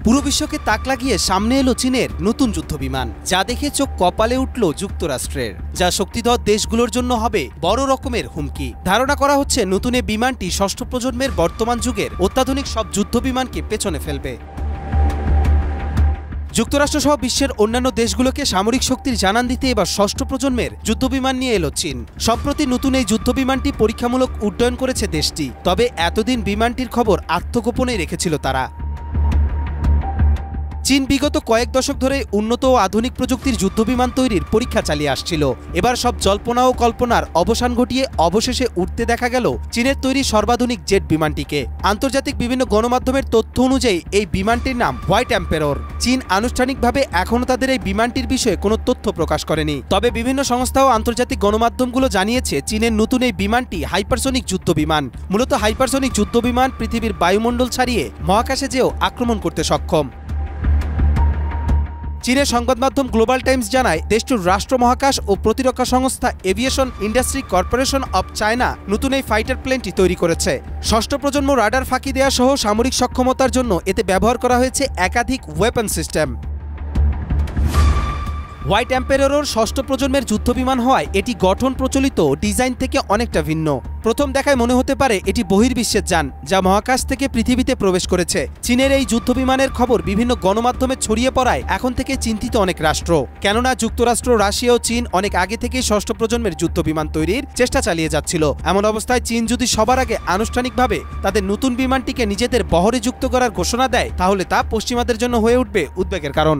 পুরো বিশ্বকে তাক লাগিয়ে সামনে এলো চীনের নতুন যুদ্ধবিমান, যা দেখে চোখ কপালে উঠল যুক্তরাষ্ট্রের, যা শক্তিধর দেশগুলোর জন্য হবে বড় রকমের হুমকি। ধারণা করা হচ্ছে নতুন এই বিমানটি ষষ্ঠ প্রজন্মের বর্তমান যুগের অত্যাধুনিক সব যুদ্ধবিমানকে পেছনে ফেলবে। যুক্তরাষ্ট্রসহ বিশ্বের অন্যান্য দেশগুলোকে সামরিক শক্তির জানান দিতে এবার ষষ্ঠ প্রজন্মের যুদ্ধবিমান নিয়ে এলো চীন। সম্প্রতি নতুন এই যুদ্ধবিমানটি পরীক্ষামূলক উড্ডয়ন করেছে দেশটি, তবে এতদিন বিমানটির খবর আত্মগোপনেই রেখেছিল তারা। চীন বিগত কয়েক দশক ধরে উন্নত ও আধুনিক প্রযুক্তির যুদ্ধবিমান তৈরির পরীক্ষা চালিয়ে আসছিল। এবার সব জল্পনা ও কল্পনার অবসান ঘটিয়ে অবশেষে উঠতে দেখা গেল চীনের তৈরি সর্বাধুনিক জেট বিমানটিকে। আন্তর্জাতিক বিভিন্ন গণমাধ্যমের তথ্য অনুযায়ী এই বিমানটির নাম হোয়াইট এম্পেরর। চীন আনুষ্ঠানিকভাবে এখনও তাদের এই বিমানটির বিষয়ে কোনো তথ্য প্রকাশ করেনি, তবে বিভিন্ন সংস্থা ও আন্তর্জাতিক গণমাধ্যমগুলো জানিয়েছে চীনের নতুন এই বিমানটি হাইপারসনিক যুদ্ধবিমান। মূলত হাইপারসনিক যুদ্ধবিমান পৃথিবীর বায়ুমণ্ডল ছাড়িয়ে মহাকাশে যেও আক্রমণ করতে সক্ষম। চীনের সংবাদ মাধ্যম গ্লোবাল টাইমস জানায়, দেশটির রাষ্ট্র মহাকাশ ও প্রতিরক্ষা সংস্থা aviation industry corporation of China নতুন এই ফাইটার প্লেনটি তৈরি করেছে। ষষ্ঠ প্রজন্ম রাডার ফাঁকি দেওয়া সহ সামরিক সক্ষমতার জন্য এতে ব্যবহার করা হয়েছে একাধিক ওয়েপন সিস্টেম। হোয়াইট এম্পেরর ষষ্ঠ প্রজন্মের যুদ্ধবিমান হওয়ায় এটি গঠন প্রচলিত ডিজাইন থেকে অনেকটা ভিন্ন। প্রথম দেখায় মনে হতে পারে এটি বহির্বিশ্বের যান, যা মহাকাশ থেকে পৃথিবীতে প্রবেশ করেছে। চীনের এই যুদ্ধবিমানের খবর বিভিন্ন গণমাধ্যমে ছড়িয়ে পড়ায় এখন থেকে চিন্তিত অনেক রাষ্ট্র, কেননা যুক্তরাষ্ট্র, রাশিয়া ও চীন অনেক আগে থেকেই ষষ্ঠ প্রজন্মের যুদ্ধবিমান তৈরির চেষ্টা চালিয়ে যাচ্ছিল। এমন অবস্থায় চীন যদি সবার আগে আনুষ্ঠানিকভাবে তাদের নতুন বিমানটিকে নিজেদের বহরে যুক্ত করার ঘোষণা দেয়, তাহলে তা পশ্চিমাদের জন্য হয়ে উঠবে উদ্বেগের কারণ।